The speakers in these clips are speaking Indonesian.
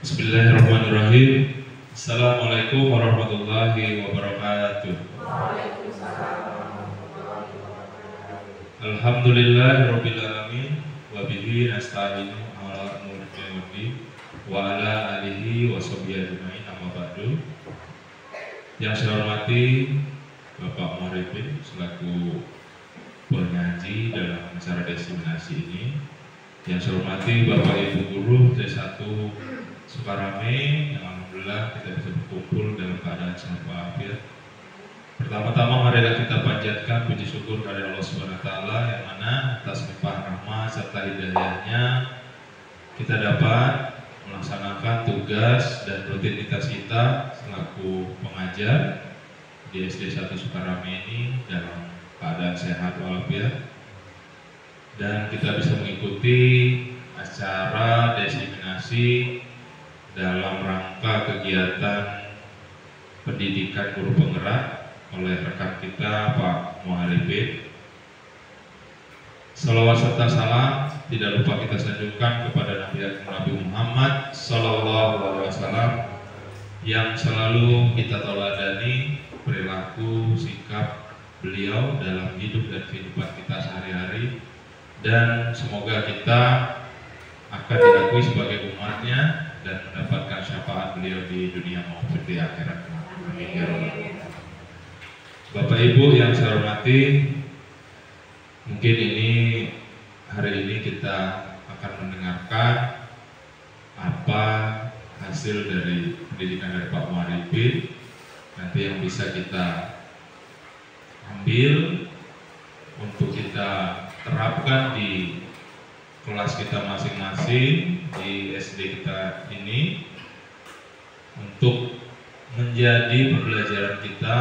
Bismillahirrahmanirrahim. Assalamualaikum warahmatullahi wabarakatuh. Alhamdulillahirabbil alamin wa bihi nasta'inu ala umuri dunya wa ala alihi wa sahbihi ajmain, amma ba'du. Yang saya hormati Bapak Muharibin selaku penyaji dalam acara diseminasi ini. Yang saya hormati Bapak Ibu guru T1 Sukarame, yang alhamdulillah kita bisa berkumpul dalam keadaan sehat walafiat. Pertama-tama marilah kita panjatkan puji syukur kepada Allah Subhanahu wa taala yang mana atas limpahan rahmat serta hidayahnya kita dapat melaksanakan tugas dan rutinitas kita selaku pengajar di SD 1 Sukarame ini dalam keadaan sehat walafiat, dan kita bisa mengikuti acara diseminasi dalam rangka kegiatan pendidikan guru penggerak oleh rekan kita Pak Muharibin. Salawat serta salam tidak lupa kita sanjungkan kepada Nabi Muhammad Sallallahu Alaihi Wasallam yang selalu kita teladani perilaku sikap beliau dalam hidup dan kehidupan kita sehari-hari, dan semoga kita akan diakui sebagai umatnya dan mendapatkan syafaat beliau di dunia maupun di akhirat. Amin. Bapak Ibu yang saya hormati, mungkin hari ini kita akan mendengarkan apa hasil dari pendidikan dari Pak Muharibin, nanti yang bisa kita ambil untuk kita terapkan di kelas kita masing-masing di SD kita ini, untuk menjadi pembelajaran kita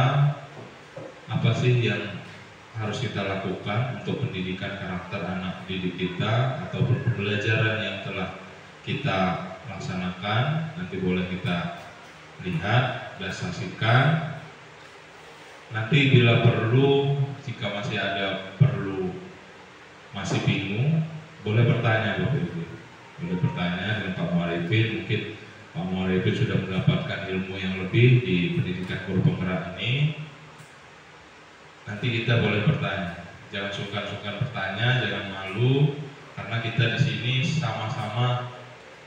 apa sih yang harus kita lakukan untuk pendidikan karakter anak didik kita atau pembelajaran yang telah kita laksanakan. Nanti boleh kita lihat dan saksikan. Nanti bila perlu, jika masih ada masih bingung, boleh bertanya Bapak Ibu, boleh bertanya dengan Pak Muharibin. Mungkin Pak Muharibin sudah mendapatkan ilmu yang lebih di pendidikan guru penggerak ini. Nanti kita boleh bertanya, jangan sungkan-sungkan bertanya, jangan malu, karena kita di sini sama-sama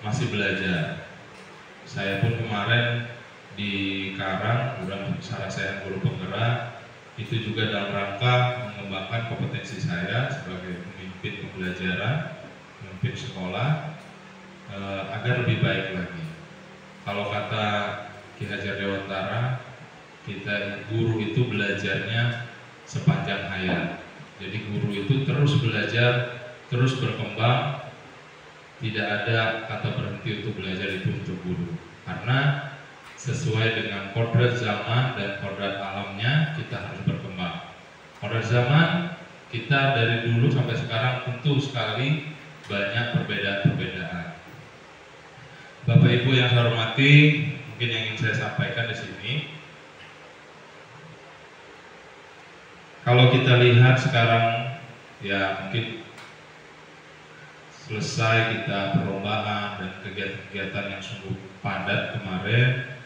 masih belajar. Saya pun kemarin di Karang, bulan Sarasehan guru penggerak, itu juga dalam rangka mengembangkan kompetensi saya sebagai pemimpin pembelajaran, pemimpin sekolah, agar lebih baik lagi. Kalau kata Ki Hajar Dewantara, guru itu belajarnya sepanjang hayat. Jadi guru itu terus belajar, terus berkembang, tidak ada kata berhenti untuk belajar itu untuk guru. Karena sesuai dengan kodrat zaman dan kodrat alamnya kita harus berkembang. Kodrat zaman kita dari dulu sampai sekarang tentu sekali banyak perbedaan-perbedaan. Bapak Ibu yang saya hormati, mungkin yang ingin saya sampaikan di sini, kalau kita lihat sekarang, ya mungkin selesai kita perlombaan dan kegiatan-kegiatan yang sungguh padat kemarin,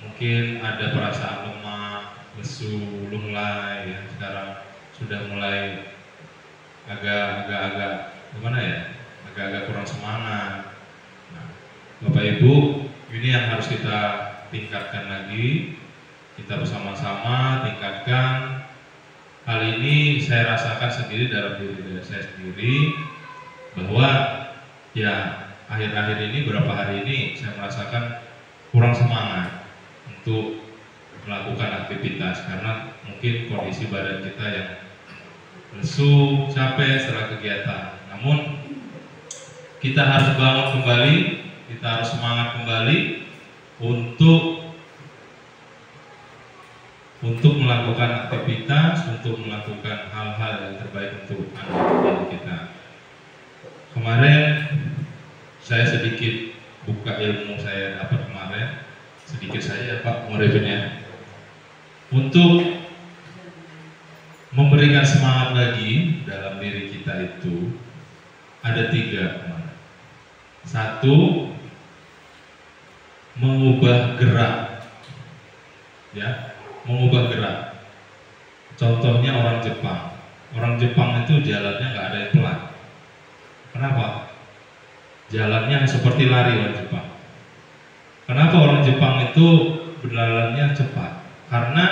mungkin ada perasaan lemah, lesu, lunglai, ya sekarang sudah mulai agak gimana ya, agak kurang semangat. Nah, Bapak Ibu, ini yang harus kita tingkatkan lagi. Kita bersama-sama tingkatkan. Hal ini saya rasakan sendiri dalam diri saya sendiri, bahwa ya akhir-akhir ini, beberapa hari ini saya merasakan kurang semangat untuk melakukan aktivitas karena mungkin kondisi badan kita yang lesu, capek setelah kegiatan. Namun kita harus bangun kembali, kita harus semangat kembali untuk melakukan aktivitas, untuk melakukan hal-hal yang terbaik untuk anak-anak kita. Kemarin saya sedikit buka ilmu saya dapat kemarin, sedikit saja Pak mereviewnya, untuk memberikan semangat lagi dalam diri kita itu ada 3. Satu, mengubah gerak, ya. Mengubah gerak. Contohnya orang Jepang. Orang Jepang itu jalannya nggak ada yang pelan. Kenapa? Jalannya seperti lari orang Jepang. Kenapa orang Jepang itu berjalannya cepat? Karena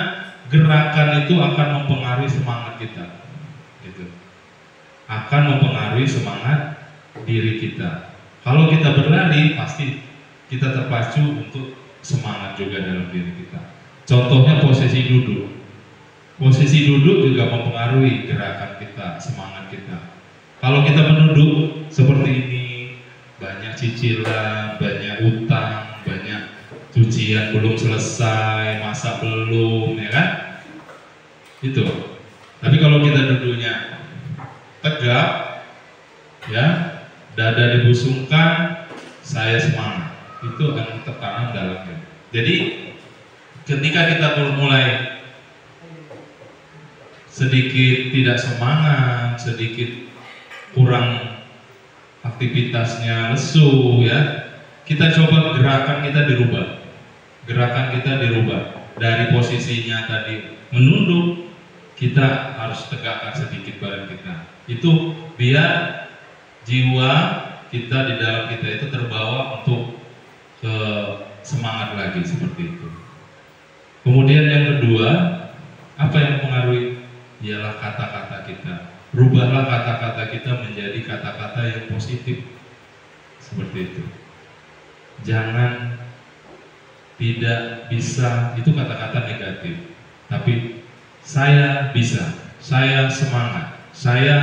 gerakan itu akan mempengaruhi semangat kita. Gitu. Akan mempengaruhi semangat diri kita. Kalau kita berlari, pasti kita terpacu untuk semangat juga dalam diri kita. Contohnya posisi duduk. Posisi duduk juga mempengaruhi gerakan kita, semangat kita. Kalau kita menunduk seperti ini, banyak cicilan, banyak utang, banyak cucian belum selesai, masak belum, ya kan? Itu. Tapi kalau kita duduknya tegak, ya, dada dibusungkan, saya semangat. Itu akan tekanan dalamnya. Jadi ketika kita mulai sedikit tidak semangat, sedikit kurang aktivitasnya, lesu, ya, kita coba gerakan kita dirubah. Gerakan kita dirubah dari posisinya tadi menunduk, kita harus tegakkan sedikit badan kita. Itu biar jiwa kita di dalam kita itu terbawa untuk ke semangat lagi seperti itu. Kemudian yang kedua, apa yang mempengaruhi? Ialah kata-kata kita. Rubahlah kata-kata kita menjadi kata-kata yang positif. Seperti itu. Jangan tidak bisa, itu kata-kata negatif. Tapi saya bisa, saya semangat, saya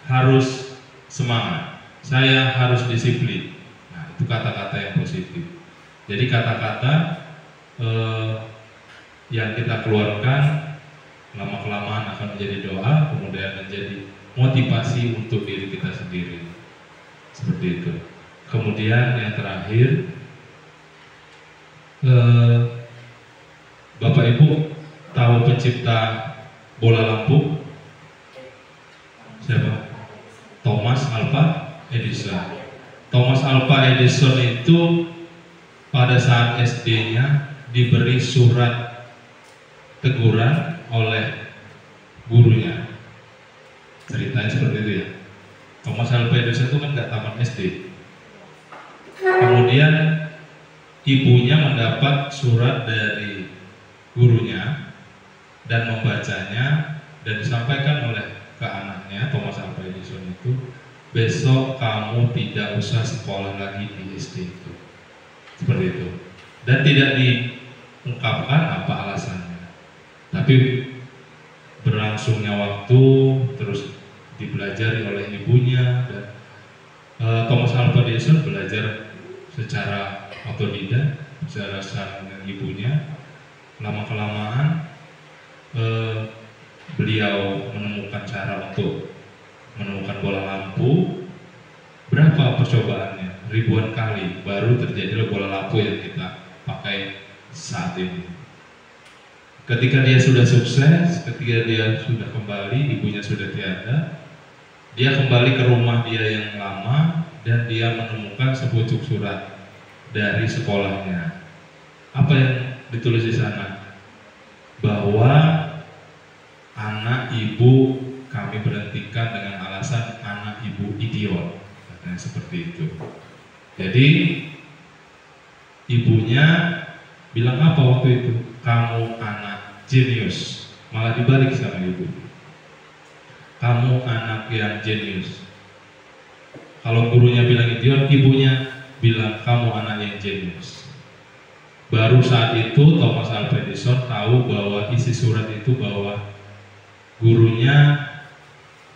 harus semangat, saya harus disiplin. Nah, itu kata-kata yang positif. Jadi kata-kata yang kita keluarkan lama-kelamaan akan menjadi doa, kemudian menjadi motivasi untuk diri kita sendiri. Seperti itu. Kemudian yang terakhir, Bapak Ibu tahu pencipta bola lampu? Siapa? Thomas Alva Edison. Thomas Alva Edison itu pada saat SD-nya diberi surat teguran oleh gurunya. Ceritanya seperti itu ya. Thomas Alva Edison itu kan nggak tamat SD. Kemudian ibunya mendapat surat dari gurunya dan membacanya dan disampaikan oleh ke anaknya Thomas Alva Edison itu, besok kamu tidak usah sekolah lagi di SD itu. Seperti itu. Dan tidak ungkapkan apa alasannya. Tapi berlangsungnya waktu terus dipelajari oleh ibunya, dan Thomas Alva Edison belajar secara otodidak, secara dengan ibunya. Lama-kelamaan beliau menemukan cara untuk menemukan bola lampu. Berapa percobaannya? Ribuan kali baru terjadilah bola lampu yang kita pakai saat ini. Ketika dia sudah sukses, ketika dia sudah kembali, ibunya sudah tiada, dia kembali ke rumah dia yang lama dan dia menemukan sepucuk surat dari sekolahnya. Apa yang ditulis di sana? Bahwa anak ibu kami berhentikan dengan alasan anak ibu idiot, katanya seperti itu. Jadi ibunya bilang apa waktu itu? Kamu anak jenius. Malah dibalik sama ibu. Kamu anak yang jenius. Kalau gurunya bilang idiot, ibunya bilang kamu anak yang jenius. Baru saat itu Thomas Alva Edison tahu bahwa isi surat itu bahwa gurunya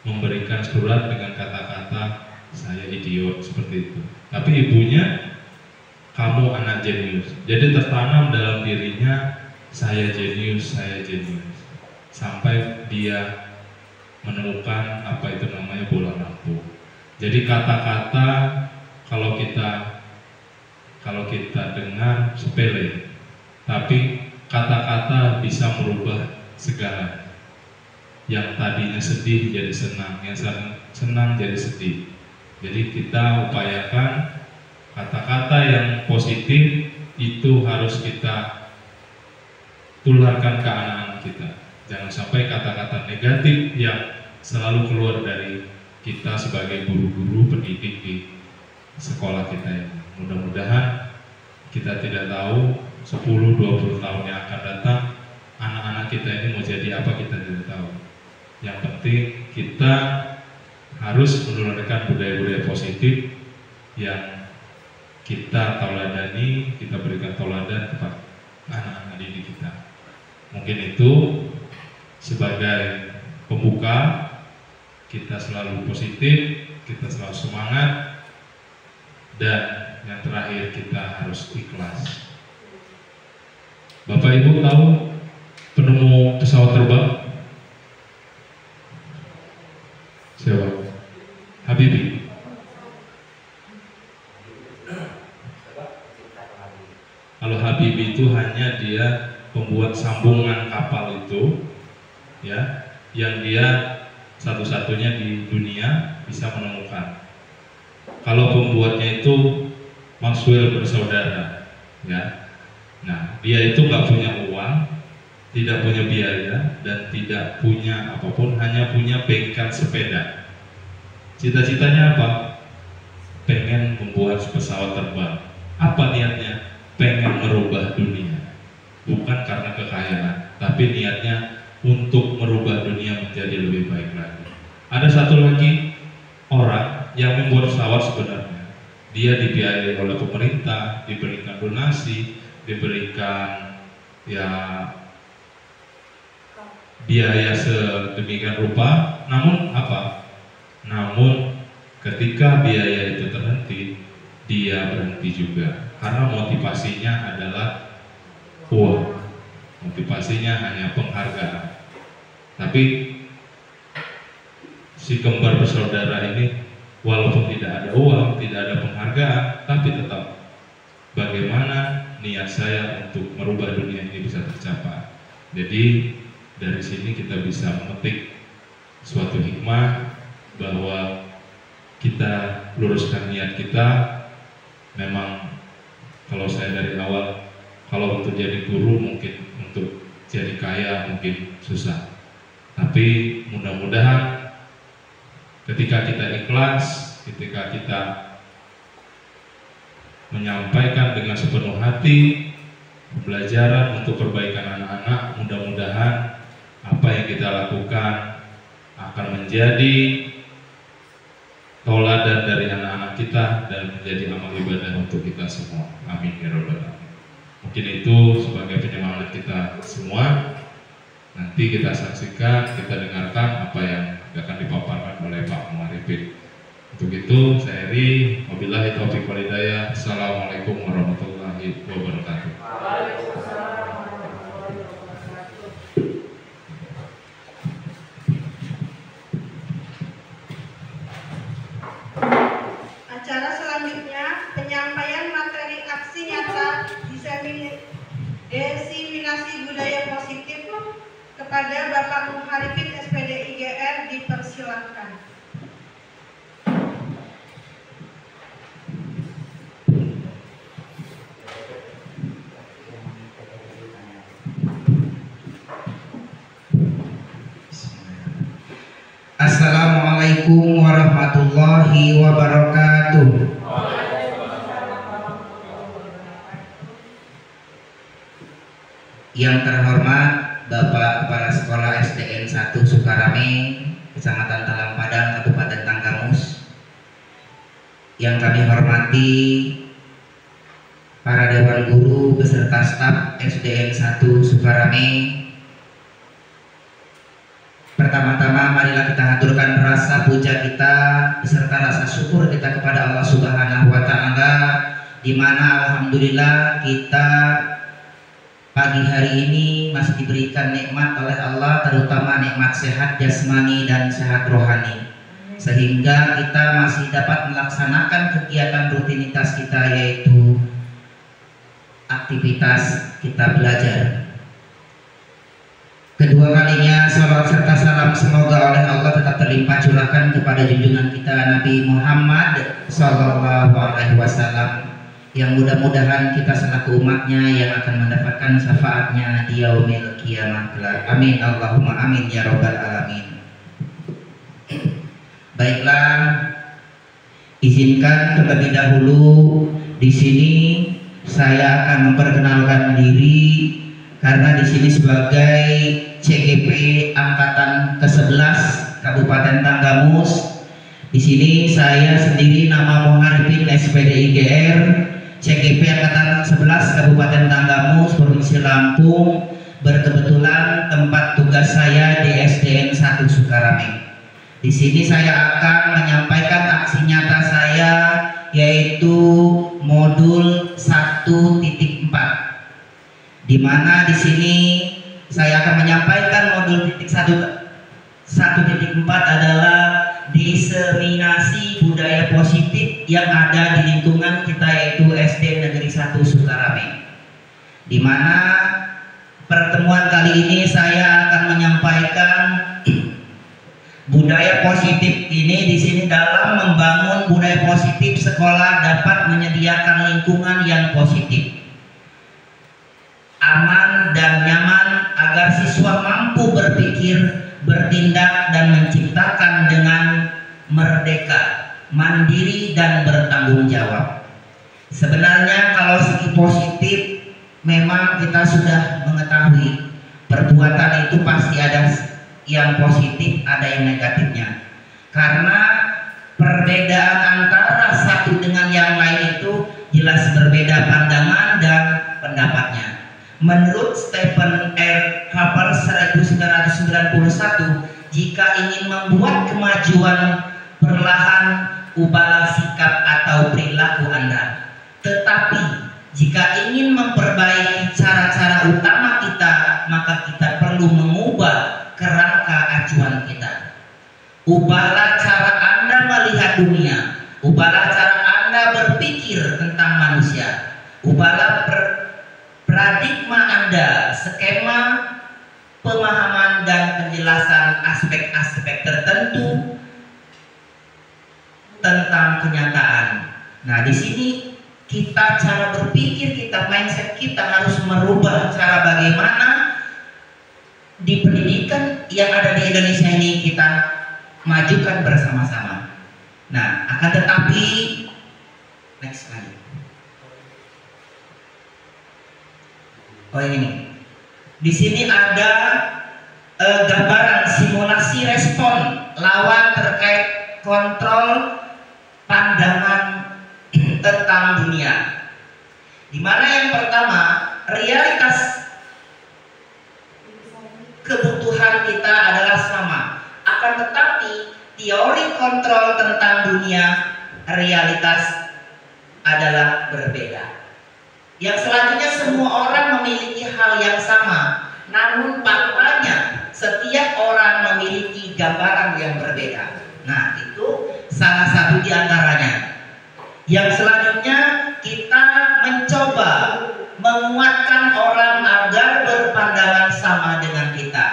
memberikan surat dengan kata-kata saya idiot, seperti itu. Tapi ibunya kamu anak jenius. Jadi tertanam dalam dirinya saya jenius, saya jenius. Sampai dia menemukan apa itu namanya bola lampu. Jadi kata-kata kalau kita dengar sepele, tapi kata-kata bisa merubah segala. Yang tadinya sedih jadi senang, yang senang jadi sedih. Jadi kita upayakan kata-kata yang positif itu harus kita tularkan ke anak-anak kita. Jangan sampai kata-kata negatif yang selalu keluar dari kita sebagai guru-guru pendidik di sekolah kita ini. Mudah-mudahan kita tidak tahu 10-20 tahun yang akan datang anak-anak kita ini mau jadi apa, kita tidak tahu. Yang penting kita harus menurunkan budaya-budaya positif yang kita tauladani, kita berikan tauladan kepada anak-anak didik kita. Mungkin itu sebagai pembuka, kita selalu positif, kita selalu semangat, dan yang terakhir kita harus ikhlas. Bapak Ibu tahu penemu pesawat terbang? Siapa? Habibie. Kalau Habibie itu hanya dia pembuat sambungan kapal itu, ya, yang dia satu-satunya di dunia bisa menemukan. Kalau pembuatnya itu Maxwell bersaudara, ya. Nah, dia itu nggak punya uang, tidak punya biaya, dan tidak punya apapun, hanya punya bengkel sepeda. Cita-citanya apa? Pengen membuat pesawat terbang. Apa niatnya? Pengen merubah dunia. Bukan karena kekayaan, tapi niatnya untuk merubah dunia menjadi lebih baik lagi. Ada satu lagi orang yang membuat pesawat sebenarnya. Dia dibiayai oleh pemerintah, diberikan donasi, diberikan ya biaya sedemikian rupa. Namun apa? Namun ketika biaya itu terhenti, dia berhenti juga. Karena motivasinya adalah uang. Motivasinya hanya penghargaan. Tapi si kembar bersaudara ini walaupun tidak ada uang, tidak ada penghargaan, tapi tetap bagaimana niat saya untuk merubah dunia ini bisa tercapai. Jadi dari sini kita bisa memetik suatu hikmah bahwa kita luruskan niat kita. Memang kalau saya dari awal, kalau untuk jadi guru mungkin, untuk jadi kaya mungkin susah. Tapi mudah-mudahan ketika kita ikhlas, ketika kita menyampaikan dengan sepenuh hati pembelajaran untuk perbaikan anak-anak, mudah-mudahan apa yang kita lakukan akan menjadi tauladan dari anak-anak kita dan menjadi amal ibadah untuk kita semua. Amin ya rabbal alamin. Mungkin itu sebagai penyemangat kita semua. Nanti kita saksikan, kita dengarkan apa yang akan dipaparkan oleh Pak Muharibin. Untuk itu saya Eri, wabillahi taufiq wal hidayah. Assalamualaikum warahmatullahi wabarakatuh. Acara selanjutnya penyampaian materi aksi nyata diseminasi budaya positif kepada Bapak Muharibin SPD IGR dipersilakan. Assalamualaikum warahmatullahi wabarakatuh. Yang terhormat Bapak Kepala Sekolah SDN 1 Sukarame, Kecamatan Talang Padang, Kabupaten Tanggamus. Yang kami hormati para Dewan Guru beserta staf SDN 1 Sukarame. Pertama-tama marilah kita haturkan rasa puja kita beserta rasa syukur kita kepada Allah Subhanahu wa taala, di mana alhamdulillah kita pagi hari ini masih diberikan nikmat oleh Allah, terutama nikmat sehat jasmani dan sehat rohani, sehingga kita masih dapat melaksanakan kegiatan rutinitas kita, yaitu aktivitas kita belajar. Kedua kalinya salawat serta salam semoga oleh Allah tetap terlimpah curahkan kepada junjungan kita Nabi Muhammad Sallallahu Alaihi Wasallam, yang mudah-mudahan kita selaku umatnya yang akan mendapatkan syafaatnya di yaumil kiamah kelak. Amin Allahumma amin ya robbal alamin. Baiklah, izinkan terlebih dahulu di sini saya akan memperkenalkan diri, karena di sini sebagai CGP Angkatan ke-11 Kabupaten Tanggamus. Di sini saya sendiri nama Muharibin SPD IGR, CGP Angkatan 11 Kabupaten Tanggamus, Provinsi Lampung. Berkebetulan tempat tugas saya di SDN 1 Sukarame. Di sini saya akan menyampaikan aksi nyata saya, yaitu modul 1.4, di mana di sini saya akan menyampaikan modul 1.4 adalah diseminasi budaya positif yang ada di lingkungan kita, yaitu SD Negeri 1 Sukarame. Di mana pertemuan kali ini saya akan menyampaikan budaya positif ini di sini dalam membangun budaya positif sekolah dapat menyediakan lingkungan yang positif, aman dan nyaman agar siswa mampu berpikir, bertindak dan menciptakan dengan merdeka, mandiri dan bertanggung jawab. Sebenarnya kalau segi positif memang kita sudah mengetahui perbuatan itu pasti ada yang positif, ada yang negatifnya. Karena perbedaan antara satu dengan yang lain itu jelas berbeda pandangan dan pendapatnya. Menurut Stephen R. Cooper 1991, jika ingin membuat kemajuan perlahan, ubahlah sikap atau perilaku Anda. Tetapi jika ingin memperbaiki cara-cara utama kita, maka kita perlu mengubah kerangka acuan kita. Ubahlah cara Anda melihat dunia, ubahlah cara Anda berpikir tentang manusia, ubahlah paradigma Anda, skema pemahaman dan penjelasan aspek-aspek tertentu tentang kenyataan. Nah, di sini kita cara berpikir kita, mindset kita harus merubah cara bagaimana di pendidikan yang ada di Indonesia ini kita majukan bersama-sama. Nah, akan tetapi next slide. Oh ini, di sini ada gambaran simulasi respon lawan terkait kontrol pandangan tentang dunia. Di mana yang pertama realitas kebutuhan kita adalah sama. Akan tetapi teori kontrol tentang dunia realitas adalah berbeda. Yang selanjutnya, semua orang memiliki hal yang sama, namun faktanya setiap orang memiliki gambaran yang berbeda. Nah, itu salah satu di antaranya. Yang selanjutnya, kita mencoba menguatkan orang agar berpandangan sama dengan kita.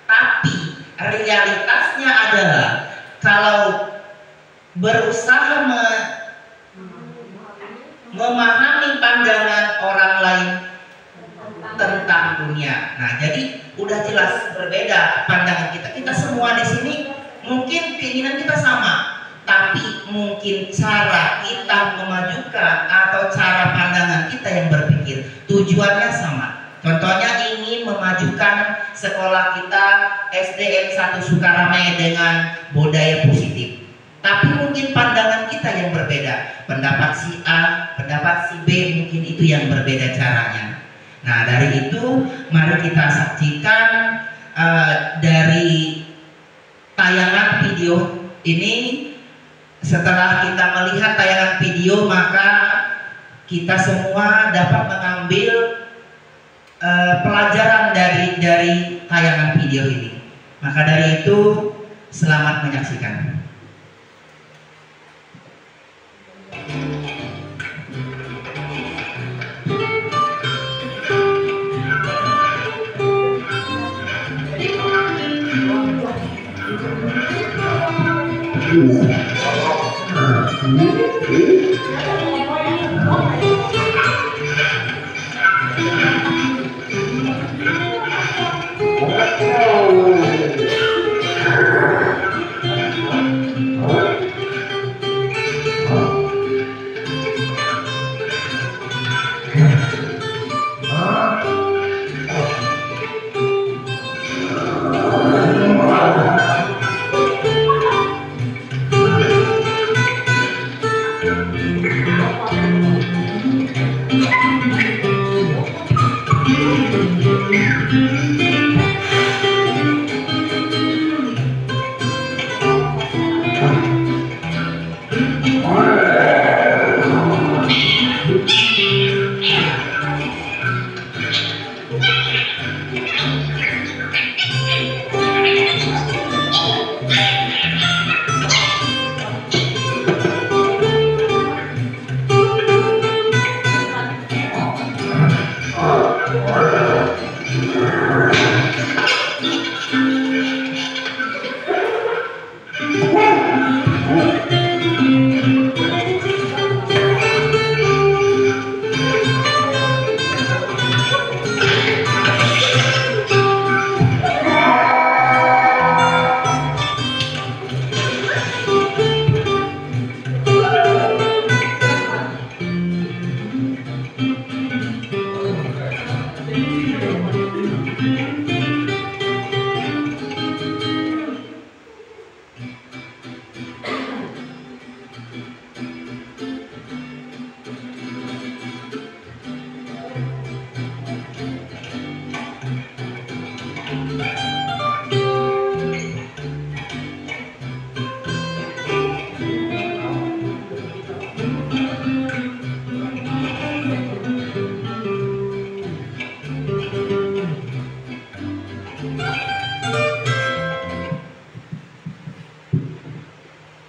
Tapi realitasnya adalah kalau berusaha memahami pandangan orang lain tentang dunia. Nah, jadi udah jelas berbeda pandangan kita. Kita semua di sini mungkin keinginan kita sama, tapi mungkin cara kita memajukan atau cara pandangan kita yang berpikir tujuannya sama. Contohnya ingin memajukan sekolah kita SDN 1 Sukaramai dengan budaya positif. Tapi mungkin pandangan kita yang berbeda. Pendapat si A, pendapat si B, mungkin itu yang berbeda caranya. Nah, dari itu mari kita saksikan dari tayangan video ini. Setelah kita melihat tayangan video, maka kita semua dapat mengambil pelajaran dari tayangan video ini. Maka dari itu, selamat menyaksikan.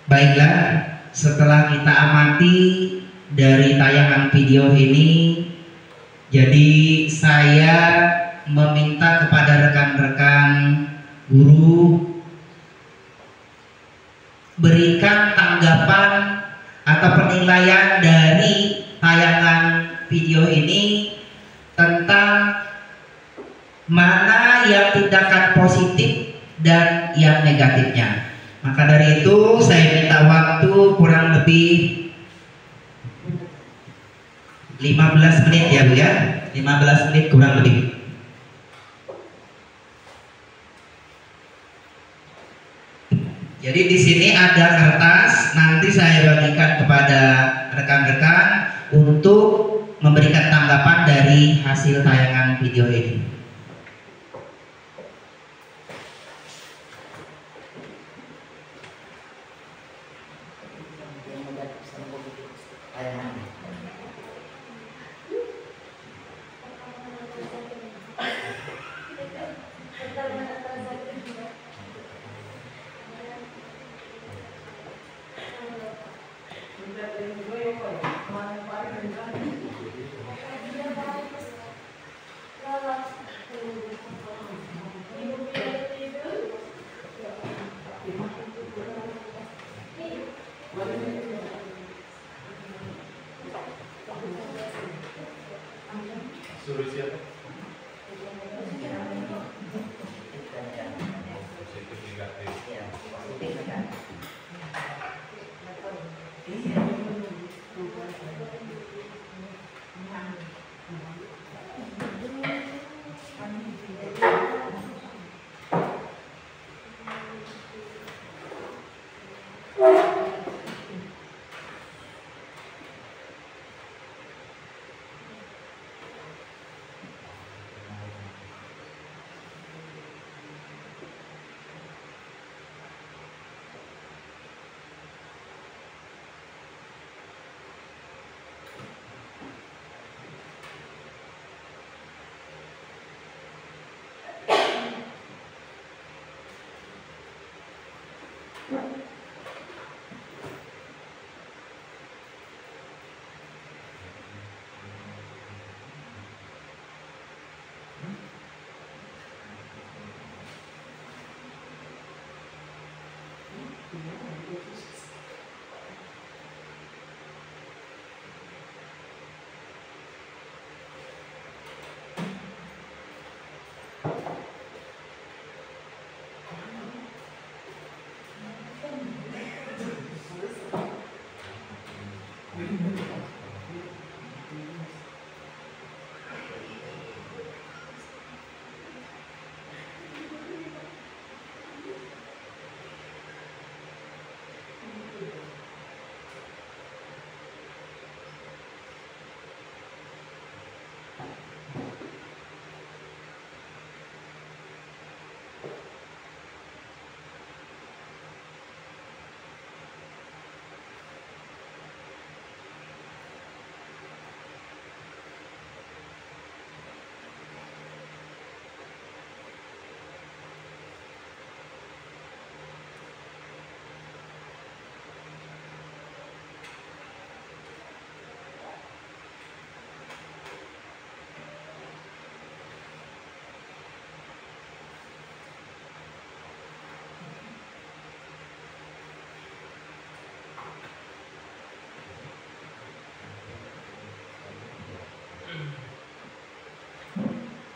Baiklah, setelah kita amati dari tayangan video ini, jadi saya meminta kepada rekan-rekan guru berikan tanggapan atau penilaian dari tayangan video ini tentang mana yang tindakan positif dan yang negatifnya. Maka dari itu saya minta waktu kurang lebih 15 menit ya Bu ya, 15 menit kurang lebih. Jadi di sini ada kertas, nanti saya bagikan kepada rekan-rekan untuk memberikan tanggapan dari hasil tayangan video ini. Suruh siapa?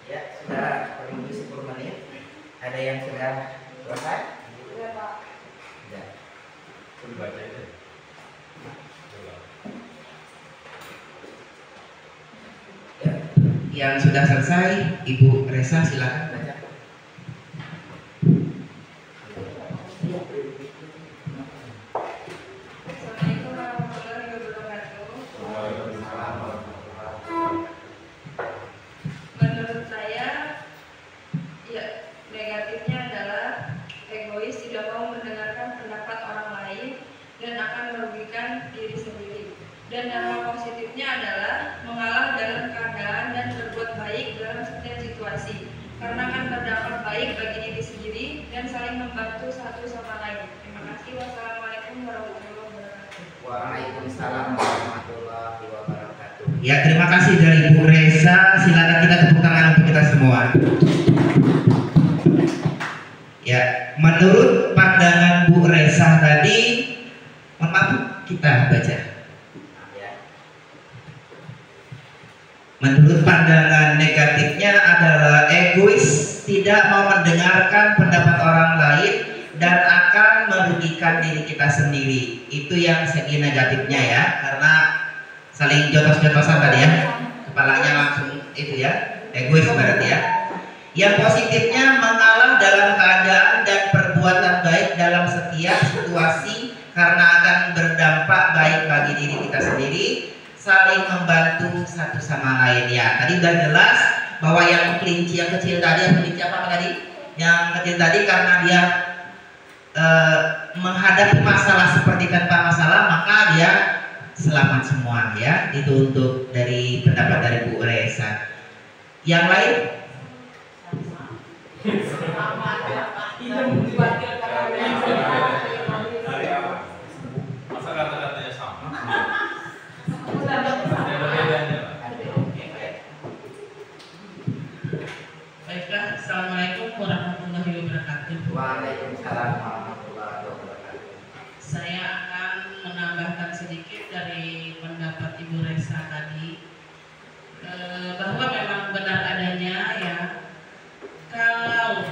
Ya, sudah kurang lebih 10 menit. Ada yang sudah selesai? Iya, Pak. Ya. Coba baca itu. Ya. Yang sudah selesai, Ibu Resa silakan baca. Assalamualaikum warahmatullahi wabarakatuh. Menurut saya, ya, negatifnya adalah egois, tidak mau mendengarkan pendapat orang lain dan akan merugikan diri sendiri. Dan dampak positifnya adalah mengalah dalam keadaan dan berbuat baik dalam setiap situasi, karena akan berdampak baik bagi diri sendiri dan saling membantu satu sama lain. Terima kasih. Wassalamualaikum warahmatullahi wabarakatuh. Waalaikumsalam warahmatullahi wabarakatuh. Ya, terima kasih dari Bu Resa. Silakan kita tepuk tangan untuk kita semua. Ya, menurut pandangan Bu Resa tadi, mohon maaf, kita baca. Menurut pandangan negatifnya adalah egois, tidak mau mendengarkan pendapat orang lain dan akan merugikan diri kita sendiri. Itu yang segi negatifnya ya, karena saling jotos-jotosan tadi ya, kepalanya langsung itu ya, egois berarti ya. Yang positifnya mengalah dalam keadaan dan perbuatan baik dalam setiap situasi karena akan berdampak baik bagi diri kita sendiri, saling membantu satu sama lain ya. Tadi udah jelas bahwa yang kelinci yang kecil tadi, yang kelinci apa tadi? Yang kecil tadi karena dia menghadapi masalah seperti tanpa masalah, maka dia selamat semua ya. Itu untuk dari pendapat dari Bu Reza. Yang lain? Masa kata-katanya sama? Baiklah, Assalamualaikum warahmatullahi wabarakatuh. Waalaikumsalam warahmatullahi wabarakatuh. Saya akan menambahkan sedikit dari pendapat Ibu Reza tadi, bahwa memang benar adanya ya, kalau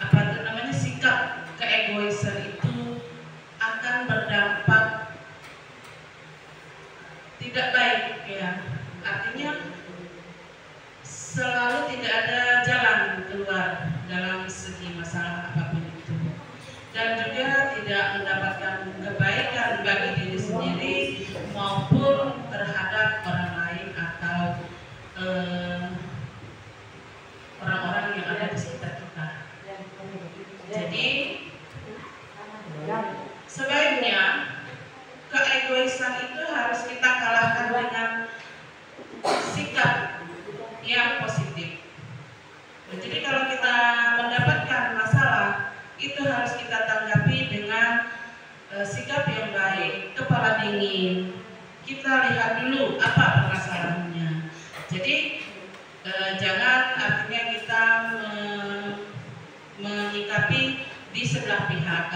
apa itu namanya, sikap keegoisan itu akan berdampak tidak baik ya. Artinya selalu tidak ada jalan keluar dalam segi masalah apapun itu, dan juga tidak mendapatkan kebaikan bagi diri sendiri maupun terhadap orang lain atau orang-orang yang ada di sekitar kita. Jadi sebaiknya keegoisan itu harus kita kalahkan dengan sikap yang positif. Jadi kalau kita mendapatkan masalah, itu harus kita tanggapi dengan sikap yang baik, kepala dingin. Kita lihat dulu apa permasalahannya. Jadi jangan artinya kita menyikapi di sebelah pihak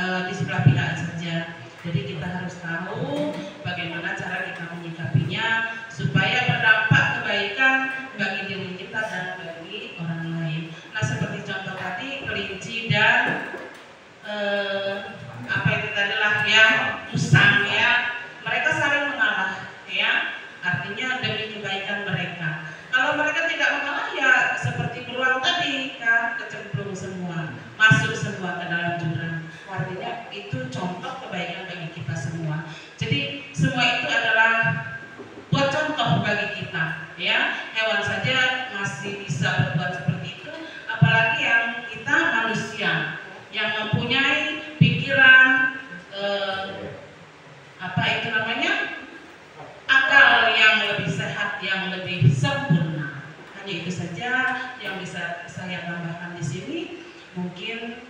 saja. Jadi kita harus tahu bagaimana cara kita menyikapinya supaya berdampak kebaikan bagi diri kita dan bagi orang lain. Nah, seperti contoh tadi kelinci dan apa itu tadi lah ya, musang ya, mereka saling mengalah ya, artinya demi kebaikan mereka. Kalau mereka tidak mengalah ya seperti beruang tadi kan, kecemplung semua, masuk semua ke dalam jurang. Artinya itu contoh kebaikan bagi kita semua. Jadi semua itu adalah buat contoh bagi kita ya. Hewan saja masih bisa berbuat seperti itu, apalagi yang kita manusia yang mempunyai pikiran apa itu namanya, akal yang lebih sehat, yang lebih sempurna. Hanya itu saja yang bisa saya tambahkan di sini. Mungkin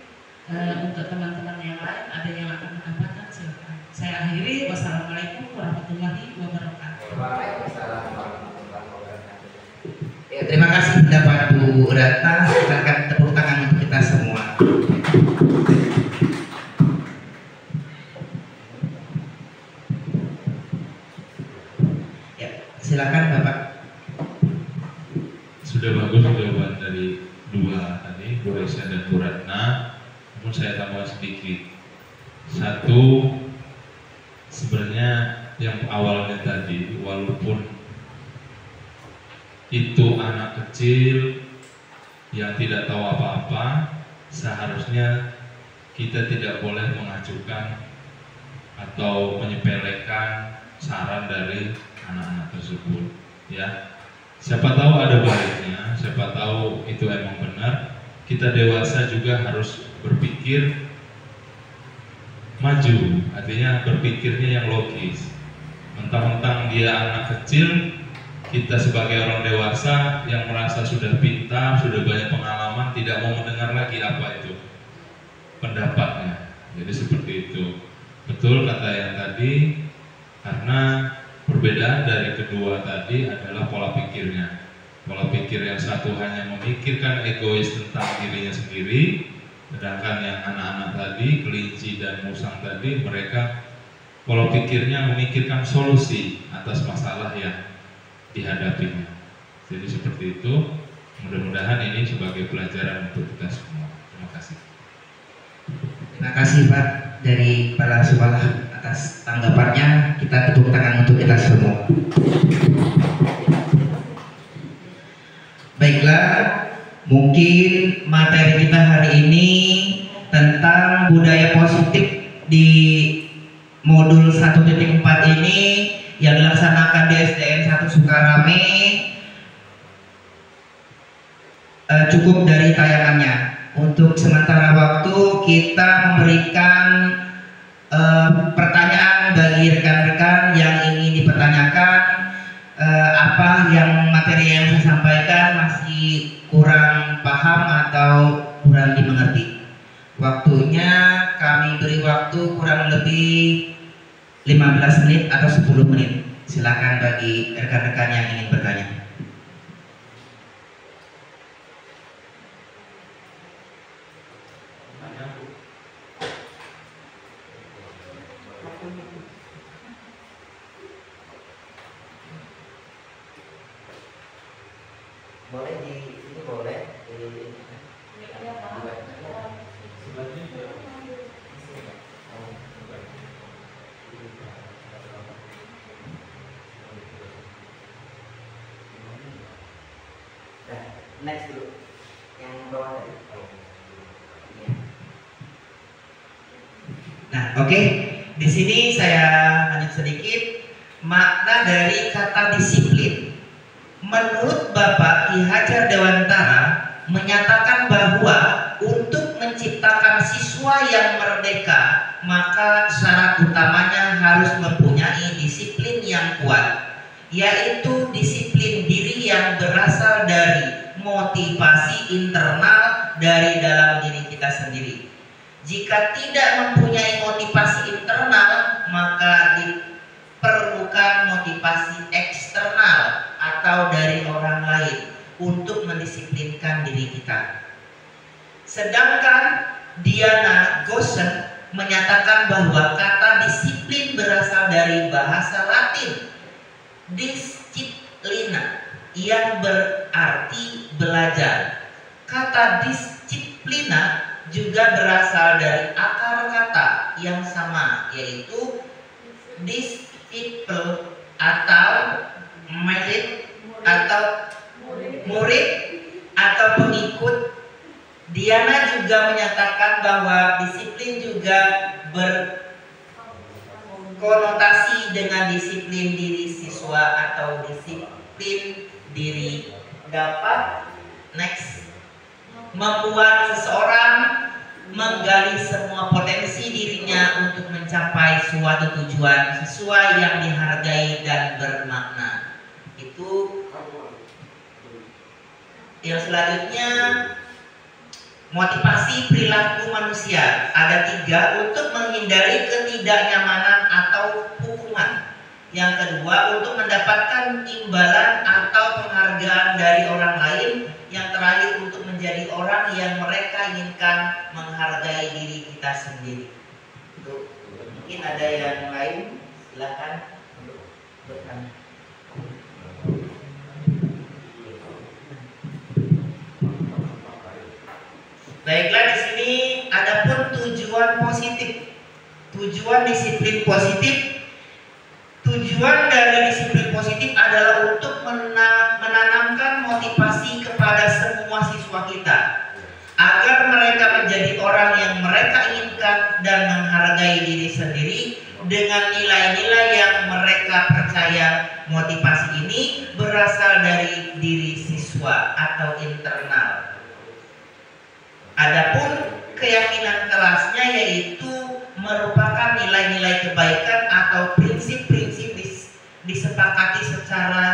untuk teman-teman yang lain ada yang akan menambahkan, silakan. Saya akhiri. Wassalamualaikum warahmatullahi wabarakatuh. Waalaikumsalam warahmatullahi wabarakatuh. Ya, terima kasih pendapat Bu Ratna. Silakan tepuk tangan untuk kita semua. Ya, silakan Bapak. Sudah bagus jawaban dari dua tadi, Bu Reza dan Bu Ratna. Namun saya tambah sedikit. Satu, sebenarnya yang awalnya tadi, walaupun itu anak kecil yang tidak tahu apa-apa, seharusnya kita tidak boleh mengajukan atau menyepelekan saran dari anak-anak tersebut ya. Siapa tahu ada baiknya, siapa tahu itu emang benar. Kita dewasa juga harus berpikir maju, artinya berpikirnya yang logis. Mentang-mentang dia anak kecil, kita sebagai orang dewasa yang merasa sudah pintar, sudah banyak pengalaman, tidak mau mendengar lagi apa itu pendapatnya. Jadi seperti itu. Betul kata yang tadi, karena perbedaan dari kedua tadi adalah pola pikirnya. Pola pikir yang satu hanya memikirkan egois tentang dirinya sendiri, sedangkan yang anak-anak tadi, kelinci dan musang tadi, mereka pola pikirnya memikirkan solusi atas masalah yang dihadapinya. Jadi seperti itu. Mudah-mudahan ini sebagai pelajaran untuk kita semua. Terima kasih. Terima kasih Pak dari para sekolah atas tanggapannya. Kita tepuk tangan untuk kita semua. Baiklah, mungkin materi kita hari ini tentang budaya positif di modul 1.4 ini yang dilaksanakan di SDN 1 Sukarame cukup dari tayangannya. Untuk sementara waktu kita memberikan pertanyaan bagi rekan-rekan yang ingin dipertanyakan. Apa yang materi yang saya sampaikan masih kurang paham atau kurang dimengerti. Waktunya kami beri waktu kurang lebih 15 menit atau 10 menit. Silakan bagi rekan-rekan yang ingin bertanya. Boleh di sini, boleh di next dulu yang bawah tadi. Ya. Nah, oke. Di sini saya lanjut sedikit makna dari kata disiplin. Menurut Bapak Ki Hajar Dewantara menyatakan bahwa untuk menciptakan siswa yang merdeka, maka syarat utamanya harus mempunyai disiplin yang kuat, yaitu disiplin diri yang berasal dari motivasi internal dari dalam diri kita sendiri. Jika tidak mempunyai motivasi internal, maka diperlukan motivasi eksternal atau dari orang lain untuk mendisiplinkan diri kita. Sedangkan Diana Gosen menyatakan bahwa kata disiplin berasal dari bahasa Latin disciplina yang berarti belajar. Kata disiplina juga berasal dari akar kata yang sama, yaitu disciple atau murid atau murid atau pengikut. Diana juga menyatakan bahwa disiplin juga berkonotasi dengan disiplin diri siswa atau disiplin diri dapat membuat seseorang menggali semua potensi dirinya untuk mencapai suatu tujuan sesuai yang dihargai dan bermakna. Itu yang selanjutnya, motivasi perilaku manusia. Ada 3 untuk menghindari ketidaknyamanan atau hukuman. Yang kedua, untuk mendapatkan imbalan atau penghargaan dari orang lain. Yang terakhir, untuk menjadi orang yang mereka inginkan, menghargai diri kita sendiri. Tuh, mungkin ada yang lain, silakan untuk bertanya. Baiklah, di sini adapun tujuan positif, tujuan disiplin positif. Tujuan dari disiplin positif adalah untuk menanamkan motivasi kepada semua siswa kita agar mereka menjadi orang yang mereka inginkan dan menghargai diri sendiri dengan nilai-nilai yang mereka percaya. Motivasi ini berasal dari diri siswa atau internal. Adapun keyakinan kelasnya yaitu merupakan nilai-nilai kebaikan atau prinsip-prinsip disepakati secara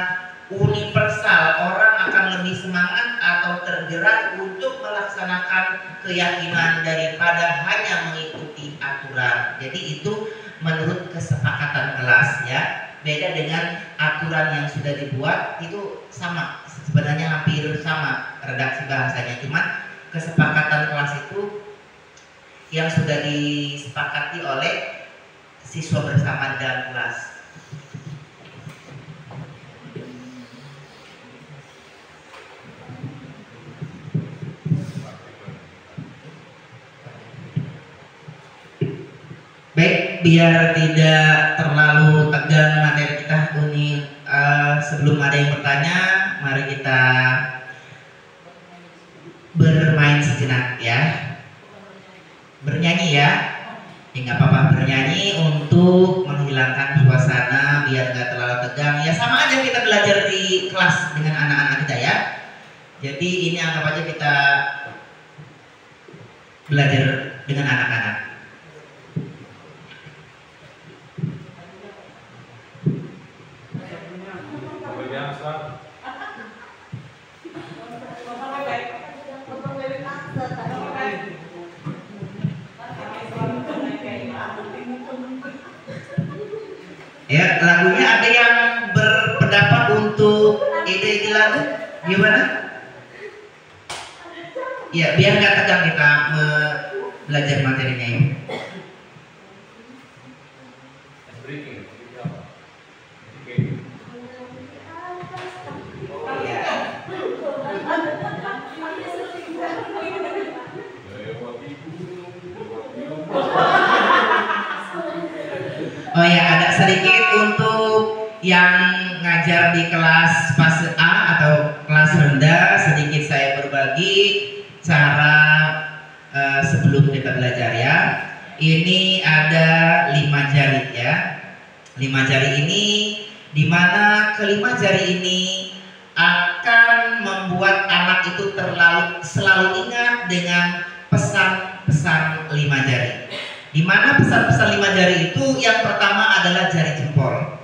universal. Orang akan lebih semangat atau tergerak untuk melaksanakan keyakinan daripada hanya mengikuti aturan. Jadi itu menurut kesepakatan kelas ya. Beda dengan aturan yang sudah dibuat, itu sama, sebenarnya hampir sama redaksi bahasanya, cuman kesepakatan kelas itu yang sudah disepakati oleh siswa bersama dalam kelas. Baik, biar tidak terlalu tegang materi kita ini, sebelum ada yang bertanya, mari kita bermain sejenak ya, bernyanyi ya. Ya nggak apa-apa, bernyanyi untuk menghilangkan suasana biar nggak terlalu tegang. Ya sama aja kita belajar di kelas dengan anak-anak kita ya. Jadi ini anggap aja kita belajar dengan anak-anak. Ya, lagunya ada yang berpendapat untuk ide lagu gimana? Ya, biar nggak tegang kita belajar materinya ini. Oh ya, ada sedikit untuk yang ngajar di kelas fase A atau kelas rendah, sedikit saya berbagi cara sebelum kita belajar ya. Ini ada 5 jari ya. 5 jari ini dimana kelima jari ini akan membuat anak itu selalu ingat dengan pesan-pesan 5 jari. Di mana pesan-pesan 5 jari itu yang pertama adalah jari jempol.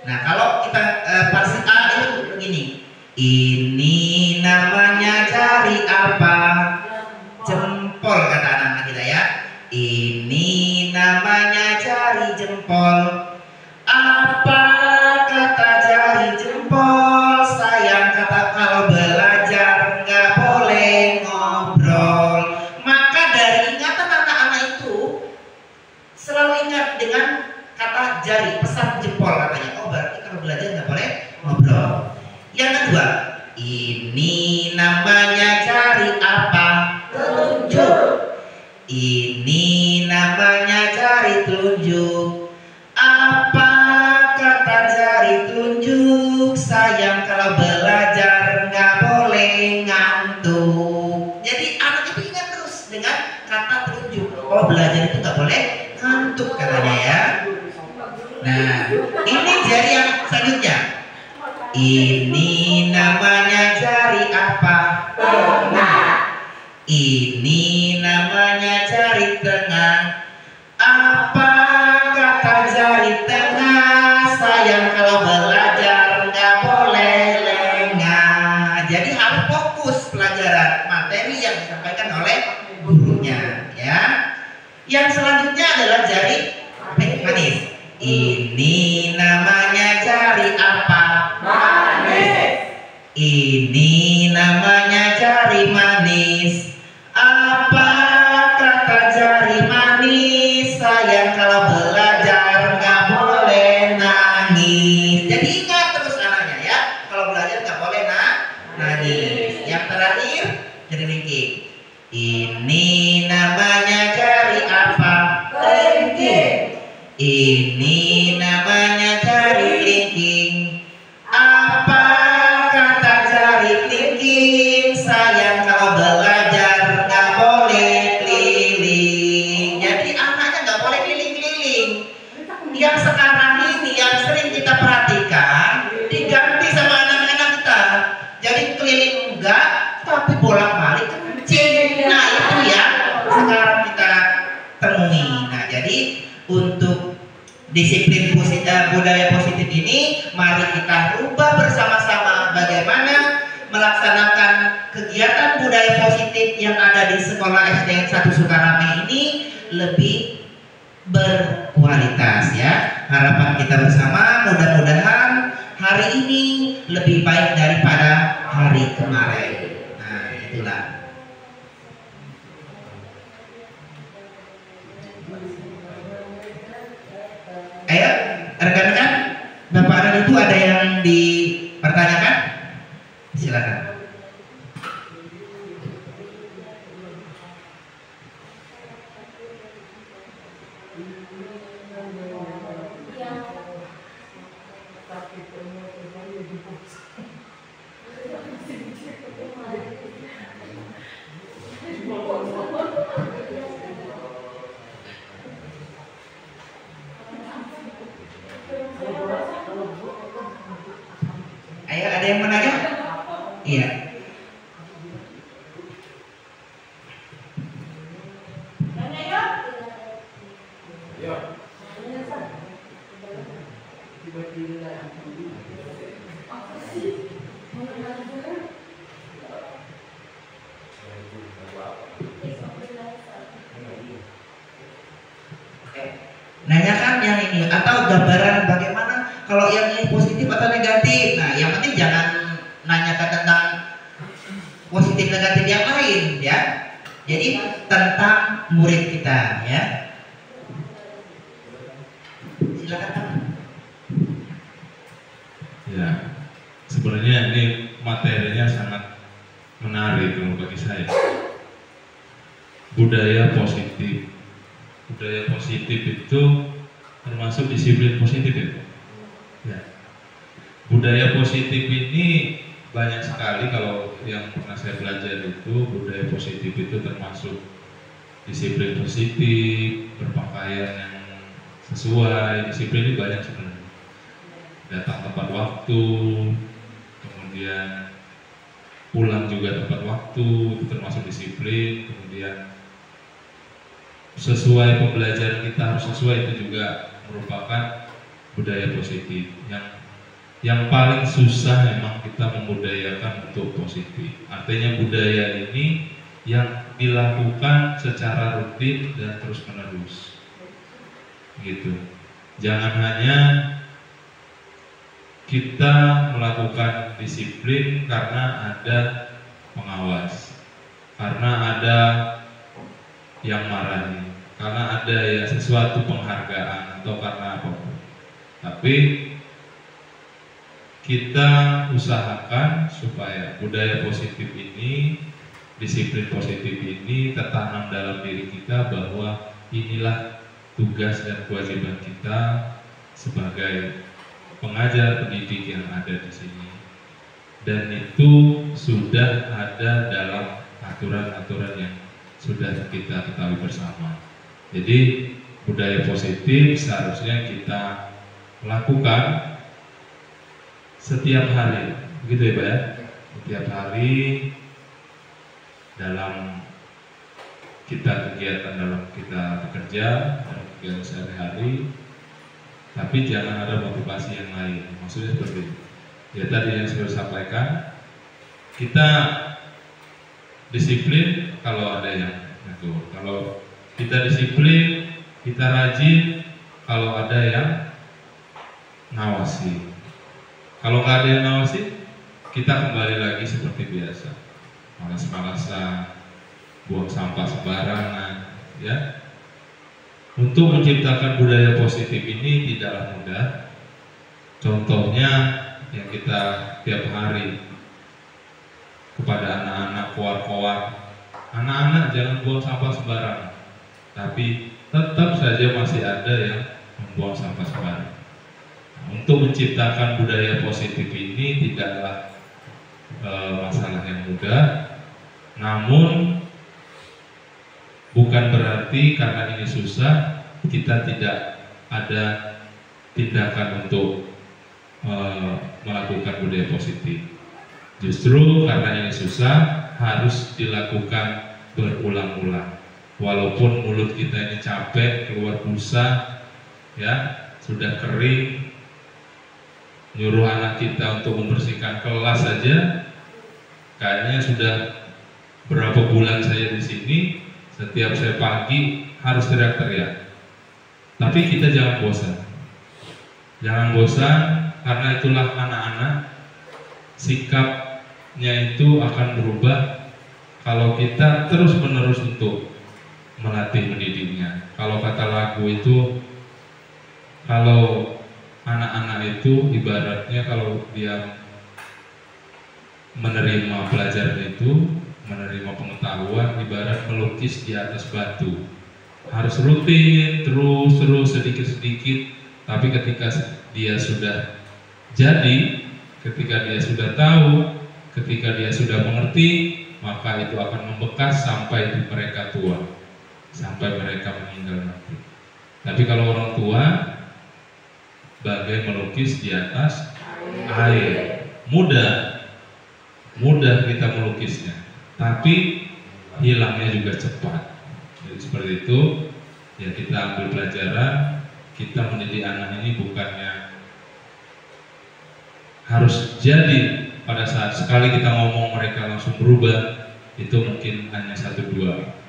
Nah, kalau kita fase A itu begini. Ini namanya jari apa? Jempol, kata anak-anak kita ya. Ini namanya jari jempol. Apa kata jari jempol? Sayang, kata kalau belajar nggak boleh ngobrol. Maka dari ingatan anak-anak itu selalu ingat dengan kata jari, pesan jempol katanya. Oh, berarti kalau belajar nggak boleh ngobrol. Yang kedua, ini namanya jari apa? Telunjuk. Ini namanya jari telunjuk. Apa kata jari telunjuk? Sayang, kalau belajar nggak boleh ngantuk. Jadi anak itu ingat terus dengan kata telunjuk. Oh, belajar itu nggak boleh ngantuk katanya ya. Nah, ini jari yang selanjutnya. Ini namanya jari apa? Tengah. Ini namanya jari tengah. Apa kata jari tengah? Sayang, kalau belajar nggak boleh lengah. Jadi harus fokus pelajaran materi yang disampaikan oleh gurunya ya. Yang selanjutnya adalah jari manis. Ini namanya jari apa? Manis. Ini namanya jari manis. Apa kata jari manis? Sayang, kalau belajar nggak boleh nangis. Jadi ingat terus anaknya ya, kalau belajar nggak boleh nangis. Yang terakhir jari kelingking. Ini namanya jari apa? Kelingking. Ini namanya jari kelingking. Apa kata jari kelingking? Sayang, kalau belajar nggak boleh keliling. Jadi anaknya nggak boleh keliling-keliling. Yang sekarang ini yang sering kita perhatikan diganti sama anak-anak kita. Jadi keliling enggak, tapi bolak-balik kencing. Nah, itu yang sekarang kita temui. Nah, jadi untuk disiplin budaya positif ini, mari kita rubah bersama-sama bagaimana melaksanakan kegiatan budaya positif yang ada di sekolah SD 1 Sukarame ini lebih berkualitas ya. Harapan kita bersama mudah-mudahan hari ini lebih baik daripada hari kemarin. Nah, itulah. Ayo, rekan-rekan, Bapak dan Ibu ada yang dipertanyakan? Silakan. Oke. Nanyakan yang ini atau gambaran bagaimana kalau yang ini positif atau negatif. Nah, yang penting jangan nanyakan tentang positif negatif yang lain ya. Jadi tentang murid kita ya. Silakan Pak. Ya, sebenarnya ini materinya sangat menarik kalau bagi saya. Budaya positif. Budaya positif itu termasuk disiplin positif ya. Ya. Budaya positif ini banyak sekali, kalau yang pernah saya belajar itu budaya positif itu termasuk disiplin positif, berpakaian yang sesuai, disiplin ini banyak sebenarnya. Datang tepat waktu, kemudian pulang juga tepat waktu, itu termasuk disiplin. Kemudian sesuai pembelajaran kita harus sesuai, itu juga merupakan budaya positif. Yang paling susah memang kita membudayakan untuk positif. Artinya budaya ini yang dilakukan secara rutin dan terus menerus. Gitu. Jangan hanya kita melakukan disiplin karena ada pengawas, karena ada yang marahi, karena ada ya sesuatu penghargaan atau karena apapun. Tapi kita usahakan supaya budaya positif ini, disiplin positif ini tertanam dalam diri kita, bahwa inilah tugas dan kewajiban kita sebagai pengajar pendidik yang ada di sini, dan itu sudah ada dalam aturan-aturan yang sudah kita ketahui bersama. Jadi budaya positif seharusnya kita lakukan setiap hari, begitu ya Pak ya? Setiap hari dalam kita kegiatan, dalam kita bekerja, dalam kegiatan sehari-hari. Tapi jangan ada motivasi yang lain. Maksudnya seperti itu. Ya tadi yang sudah sampaikan, kita disiplin kalau ada yang ngatur. Kalau kita disiplin, kita rajin kalau ada yang ngawasi. Kalau nggak ada yang ngawasi, kita kembali lagi seperti biasa, malas-malasan, buang sampah sembarangan, ya. Untuk menciptakan budaya positif ini tidaklah mudah. Contohnya yang kita tiap hari kepada anak-anak koar-koar, anak-anak jangan buang sampah sembarangan. Tapi tetap saja masih ada yang membuang sampah sembarangan. Untuk menciptakan budaya positif ini tidaklah masalah yang mudah, namun bukan berarti karena ini susah kita tidak ada tindakan untuk melakukan budaya positif. Justru karena ini susah harus dilakukan berulang-ulang. Walaupun mulut kita ini capek, keluar busa, ya sudah kering, nyuruh anak kita untuk membersihkan kelas saja, kayaknya sudah berapa bulan saya di sini, setiap saya pagi harus teriak-teriak. Tapi kita jangan bosan. Jangan bosan, karena itulah anak-anak, sikapnya itu akan berubah kalau kita terus-menerus untuk melatih mendidiknya. Kalau kata lagu itu, kalau anak-anak itu ibaratnya kalau dia menerima pelajaran itu, menerima pengetahuan, ibarat melukis di atas batu. Harus rutin, terus sedikit-sedikit. Tapi ketika dia sudah jadi, ketika dia sudah tahu, ketika dia sudah mengerti, maka itu akan membekas sampai mereka tua, sampai mereka meninggal nanti. Tapi kalau orang tua bagai melukis di atas air, mudah kita melukisnya, tapi hilangnya juga cepat. Jadi seperti itu, ya kita ambil pelajaran, kita mendidik anak ini bukannya harus jadi pada saat sekali kita ngomong mereka langsung berubah, itu mungkin hanya 1-2,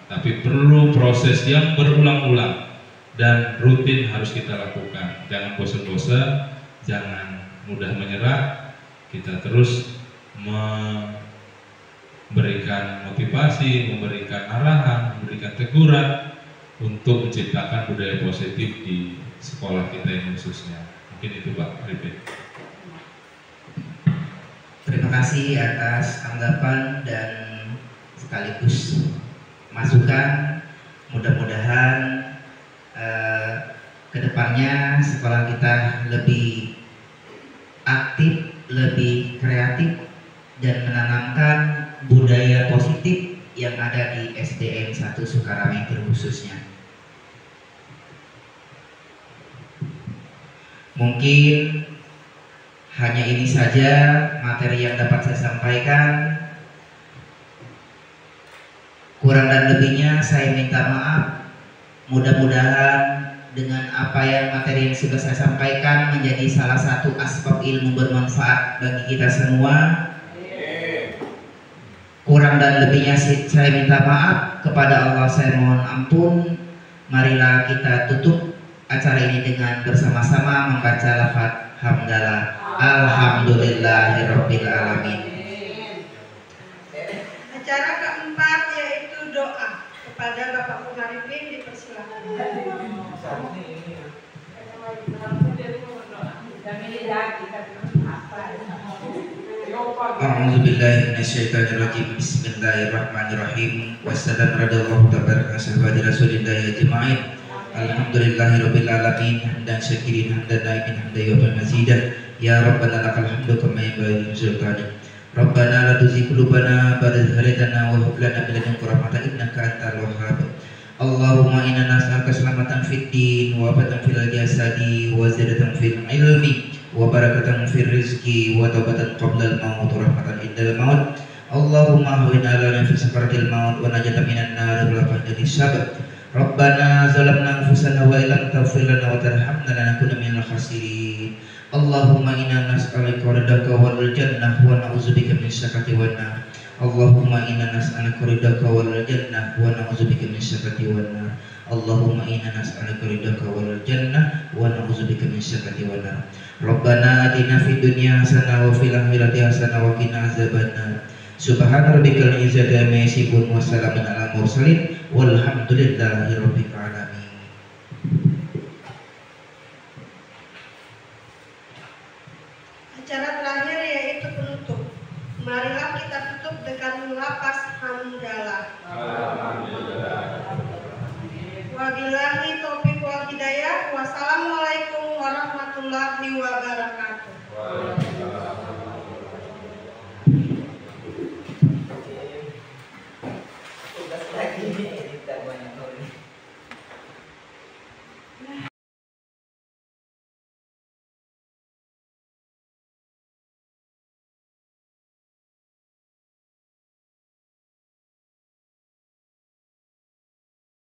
tapi perlu proses yang berulang-ulang dan rutin harus kita lakukan. Jangan bosan-bosan, jangan mudah menyerah. Kita terus memberikan motivasi, memberikan arahan, memberikan teguran untuk menciptakan budaya positif di sekolah kita yang khususnya. Mungkin itu Pak Arifin. Terima kasih atas anggapan dan sekaligus masukan. Mudah-mudahan kedepannya sekolah kita lebih aktif, lebih kreatif, dan menanamkan budaya positif yang ada di SDN 1 Sukaramengkir khususnya. Mungkin hanya ini saja materi yang dapat saya sampaikan. Kurang dan lebihnya saya minta maaf. Mudah-mudahan dengan apa yang materi yang sudah saya sampaikan menjadi salah satu aspek ilmu bermanfaat bagi kita semua. Kurang dan lebihnya saya minta maaf. Kepada Allah saya mohon ampun. Marilah kita tutup acara ini dengan bersama-sama membaca lafaz hamdalah. Alhamdulillahirabbil alamin. Acara keempat yaitu doa. Kepada Bapak Arifin dipersilakan. A'udzubillahi minasyaitonirrajim. Bismillahirrahmanirrahim. Wassalam radallahu tabaraka sahabati rasulillahi ajma'in. Alhamdulillahirabbil alamin. Hamdan syakirin hamdan naimin hamdan yuhibbu mazidan. Ya Rabbana lakal hamdu kama yanbaghi li sultanik. Rabbana la tuzigh qulubana ba'da idh hadaytana wa hab lana min ladunka rahmatan innaka antal wahhab. Allahumma inna nas'aluka salamatan fid din wa afatan fil jasadi wa ziyadatan fil ilmi wa barakatan fil rizqi wa taubatan qabla al-maut wa rahmatan indal maut. Allahumma hawwina lana fi sakaratil maut wa najatan minan nar wa lafadil hisab. Rabbana zalamna anfusana wa illam taghfir lana wa tarhamna lanakunanna minal khasirin. Allahumma inna nas'aluka ridhaka wal jannah wa na'udzubika min syakati wan nar. Allahumma inna nas'aluka ridhaka wal jannah wa na'udzubika min syakati wan nar. Allahumma inna nas'aluka ridhaka wal jannah wa na'udzubika min syakati wan nar. Rabbana atina fid dunya hasanah wa fil akhirati hasanah wa qina azabannar. Subhana rabbikal izzati amma yasifun wa salamun alal mursalin walhamdulillahirabbil alamin. Acara terakhir yaitu penutup. Marilah kita tutup dengan lafaz hamdalah. Wabillahi taufiq wal hidayah. Wassalamualaikum warahmatullahi wabarakatuh.